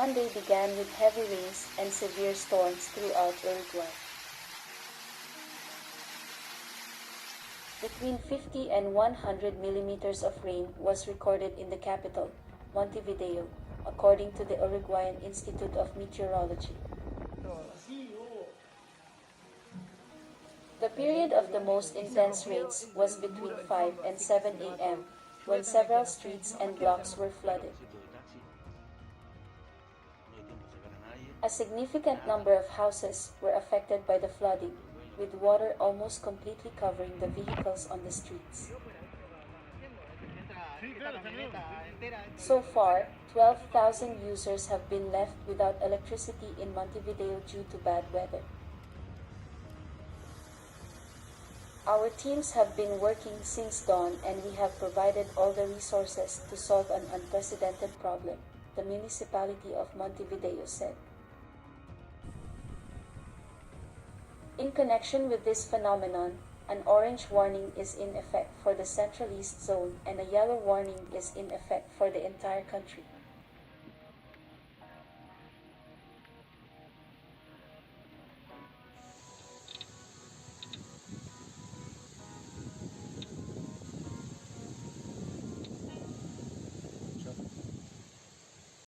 Monday began with heavy rains and severe storms throughout Uruguay. Between 50 and 100 millimeters of rain was recorded in the capital, Montevideo, according to the Uruguayan Institute of Meteorology. The period of the most intense rains was between 5 and 7 a.m., when several streets and blocks were flooded. A significant number of houses were affected by the flooding, with water almost completely covering the vehicles on the streets. So far, 12,000 users have been left without electricity in Montevideo due to bad weather. Our teams have been working since dawn and we have provided all the resources to solve an unprecedented problem, the municipality of Montevideo said. In connection with this phenomenon, an orange warning is in effect for the Central East Zone and a yellow warning is in effect for the entire country.